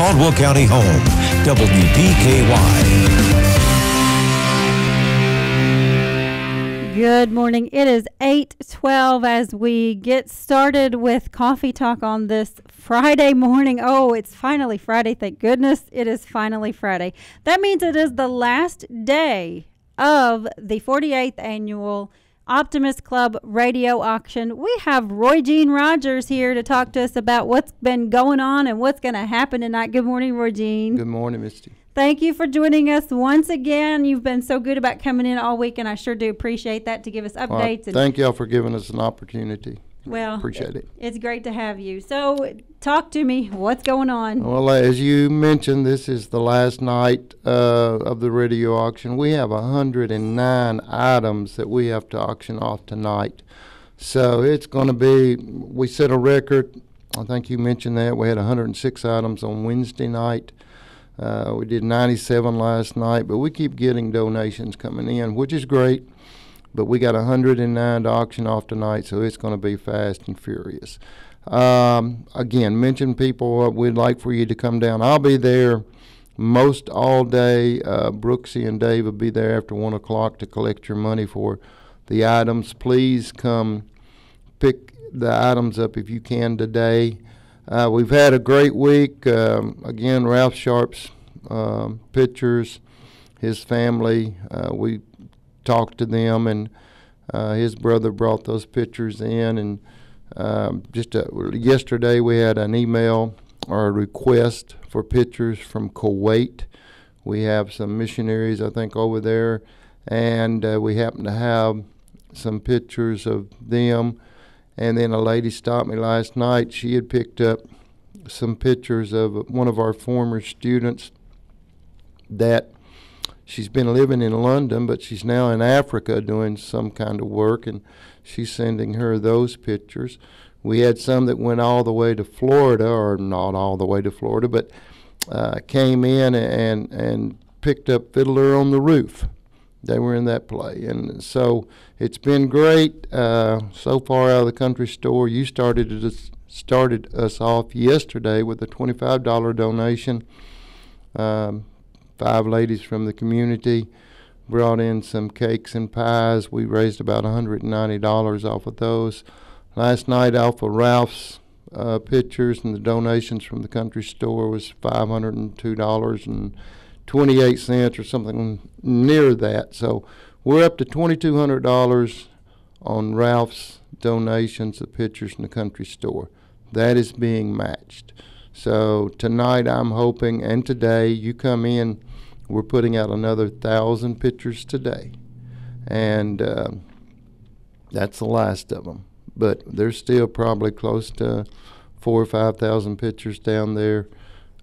Caldwell County home, WPKY. Good morning. It is 8:12 as we get started with Coffee Talk on this Friday morning. Oh, it's finally Friday. Thank goodness it is finally Friday. That means it is the last day of the 48th annual Optimist Club radio auction. We have Roy Jean Rogers here to talk to us about what's been going on and what's going to happen tonight. Good morning, Roy Jean. Good morning, Misty. Thank you for joining us once again. You've been so good about coming in all week, and I sure do appreciate that to give us updates. Well, thank y'all for giving us an opportunity. Well, appreciate it. It's great to have you. So talk to me. What's going on? Well, as you mentioned, this is the last night of the radio auction. We have 109 items that we have to auction off tonight. So it's going to be, we set a record. I think you mentioned that. We had 106 items on Wednesday night. We did 97 last night, but we keep getting donations coming in, which is great. But we got 109 to auction off tonight, so it's going to be fast and furious. Again, mention people. We'd like for you to come down. I'll be there most all day. Brooksy and Dave will be there after 1 o'clock to collect your money for the items. Please come pick the items up if you can today. We've had a great week. Again, Ralph Sharp's pictures, his family, we talked to them, and his brother brought those pictures in. And yesterday we had an email or a request for pictures from Kuwait. We have some missionaries, I think, over there, and we happen to have some pictures of them. And then a lady stopped me last night. She had picked up some pictures of one of our former students that she's been living in London, but she's now in Africa doing some kind of work, and she's sending her those pictures. We had some that went all the way to Florida, or not all the way to Florida, but came in and picked up Fiddler on the Roof. They were in that play, and so it's been great so far out of the country store. You started us off yesterday with a $25 donation. 5 ladies from the community brought in some cakes and pies. We raised about $190 off of those. Last night, off of Ralph's pictures and the donations from the country store was $502.28 or something near that. So we're up to $2,200 on Ralph's donations of pictures in the country store. That is being matched. So tonight I'm hoping, and today you come in, we're putting out another 1,000 pictures today. And that's the last of them. But there's still probably close to 4,000 or 5,000 pictures down there.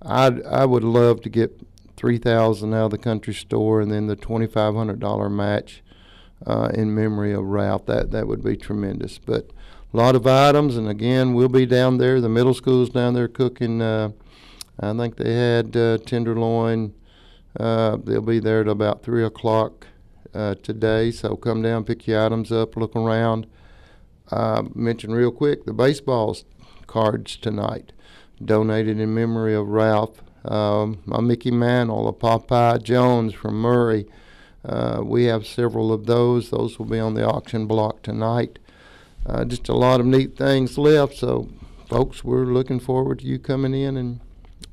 I would love to get 3,000 out of the country store, and then the $2,500 match in memory of Ralph. That would be tremendous. But a lot of items, and again, we'll be down there. The middle school's down there cooking. I think they had tenderloin. They'll be there till about 3 o'clock today. So come down, pick your items up, look around. Mention real quick the baseball cards tonight, donated in memory of Ralph. A Mickey Mantle, a Popeye Jones from Murray. We have several of those. Those will be on the auction block tonight. Just a lot of neat things left. So, folks, we're looking forward to you coming in, and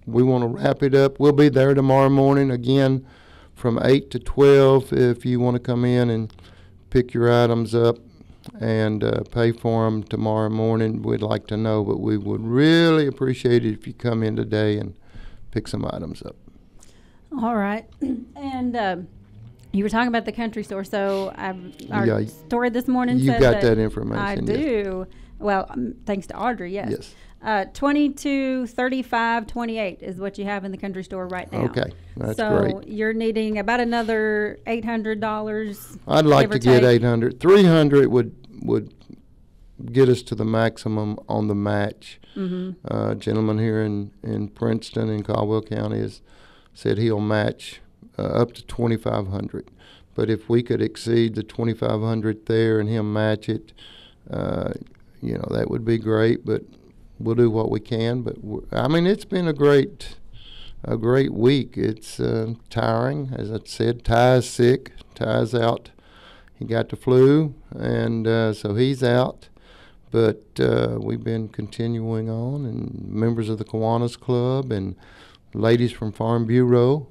we want to wrap it up. We'll be there tomorrow morning again from 8 to 12 if you want to come in and pick your items up and pay for them tomorrow morning. We'd like to know, but we would really appreciate it if you come in today and pick some items up. All right. And you were talking about the country store, so our story this morning you said got that information. I do. Well, thanks to Audrey, yes. Yes. 223528 is what you have in the country store right now. Okay, that's great. So you're needing about another $800. I'd like to get 800. 300 would get us to the maximum on the match. Mm-hmm. Gentleman here in Princeton in Caldwell County has said he'll match up to 2,500. But if we could exceed the 2,500 there and him match it, that would be great. But we'll do what we can. But I mean, it's been a great a great week. It's tiring. As I said, Ty's sick. Ty's out. He got the flu, and so he's out. But we've been continuing on, and members of the Kiwanis Club and ladies from Farm Bureau,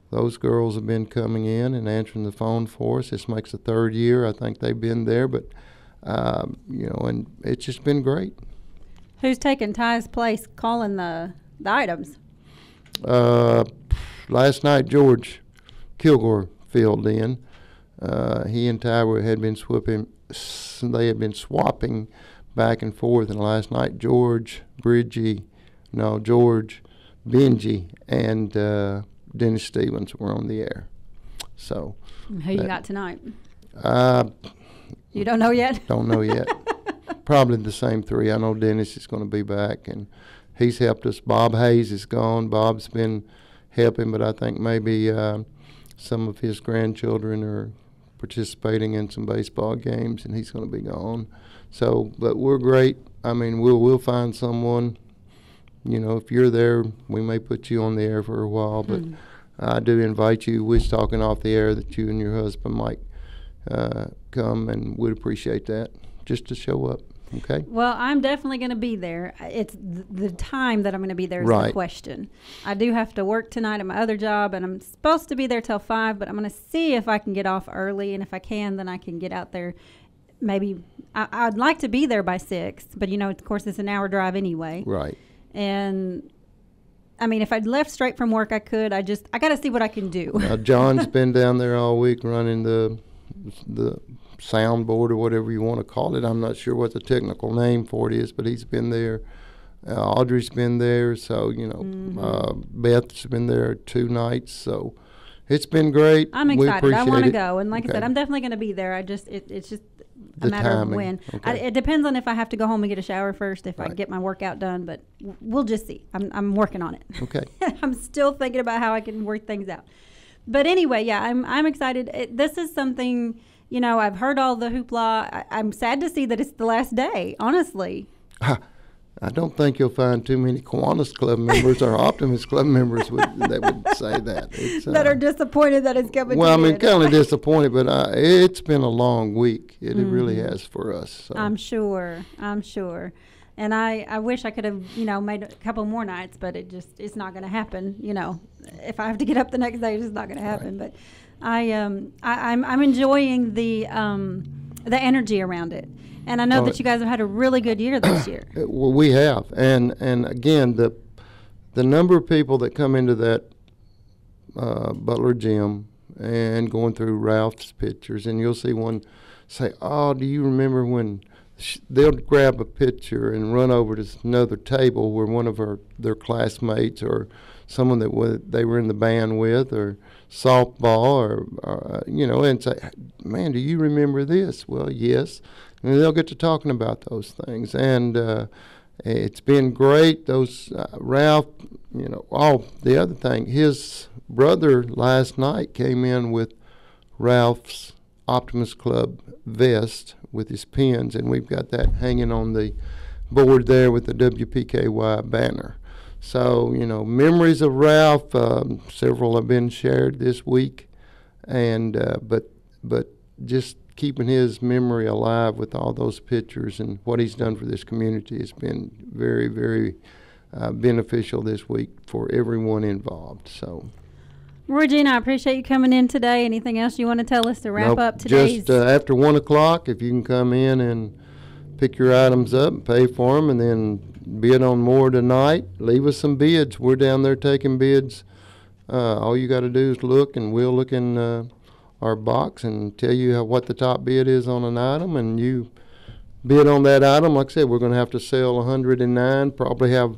those girls have been coming in and answering the phone for us. This makes the third year I think they've been there, but and it's just been great. Who's taking Ty's place calling the items? Last night George Kilgore filled in. He and Ty had been swapping back and forth, and last night George, Benji, and Dennis Stevens were on the air. So who you got tonight? You don't know yet? Don't know yet. Probably the same three. I know Dennis is going to be back, and he's helped us. Bob Hayes is gone. Bob's been helping, but I think maybe some of his grandchildren are participating in some baseball games, and he's going to be gone. So, but we're great. I mean, we'll find someone. If you're there, we may put you on the air for a while, but I do invite you. We're talking off the air that you and your husband might come, and we'd appreciate that, just to show up. Okay. Well, I'm definitely going to be there. It's the time that I'm going to be there is right. The question. I do have to work tonight at my other job, and I'm supposed to be there till 5, but I'm going to see if I can get off early, and if I can, then I can get out there. Maybe I'd like to be there by 6, but of course it's an hour drive anyway. Right. And I mean, if I'd left straight from work, I could. I got to see what I can do. John's been down there all week running the soundboard or whatever you want to call it. I'm not sure what the technical name for it is, but he's been there. Audrey's been there, so Beth's been there 2 nights, so it's been great. I'm excited. I want to go, and like okay. I said, I'm definitely going to be there. It's just a the matter timing. of when. Okay. It depends on if I have to go home and get a shower first, if right. I get my workout done, but we'll just see. I'm working on it. Okay. I'm still thinking about how I can work things out. But anyway, yeah, I'm excited. This is something, I've heard all the hoopla. I'm sad to see that it's the last day, honestly. I don't think you'll find too many Kiwanis Club members or Optimist Club members that would say that. That are disappointed that it's coming well, to I mean, kind of disappointed, but it's been a long week. It really has for us. So. I'm sure. And I wish I could have, made a couple more nights, but it's not going to happen. If I have to get up the next day, it's just not going to happen. Right. But I'm enjoying the energy around it. And I know that you guys have had a really good year this year. Well, we have, and again, the number of people that come into that Butler gym and going through Ralph's pictures, and you'll see one say, "Oh, do you remember when?" They'll grab a picture and run over to another table where one of their classmates or someone that they were in the band with, or softball, or and say, "Man, do you remember this?" Well, yes. And they'll get to talking about those things, and it's been great. Those Ralph, the other thing, his brother last night came in with Ralph's Optimist Club vest with his pins, and we've got that hanging on the board there with the WPKY banner. So, memories of Ralph, several have been shared this week, and but just keeping his memory alive with all those pictures and what he's done for this community has been very, very beneficial this week for everyone involved. So, Roy Jean, I appreciate you coming in today. Anything else you want to tell us to wrap up today's? Just after 1 o'clock, if you can come in and pick your items up and pay for them, and then bid on more tonight. Leave us some bids. We're down there taking bids. All you got to do is look, and we'll look in our box and tell you what the top bid is on an item, and you bid on that item. Like I said, we're going to have to sell 109, probably have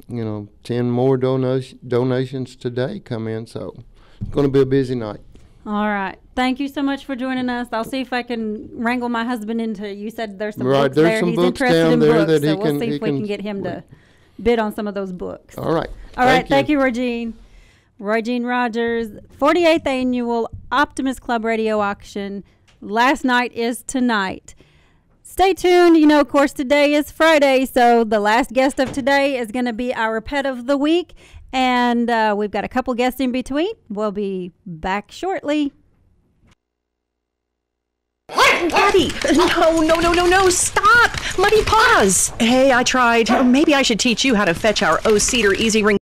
10 more donations today come in, so it's going to be a busy night. All right. Thank you so much for joining us. I'll see if I can wrangle my husband into, you said there's some books there's there. Some He's books interested down in there books, that so we'll see if we can get him to bid on some of those books. All right. All right. Thank you, Roy Jean. Roy Jean Rogers, 48th Annual Optimist Club Radio Auction. Last night is tonight. Stay tuned. You know, of course, today is Friday, so the last guest of today is going to be our pet of the week. And we've got a couple guests in between. We'll be back shortly. Muddy! No, stop! Muddy, pause! Hey, I tried. Maybe I should teach you how to fetch our O-Cedar Easy Ring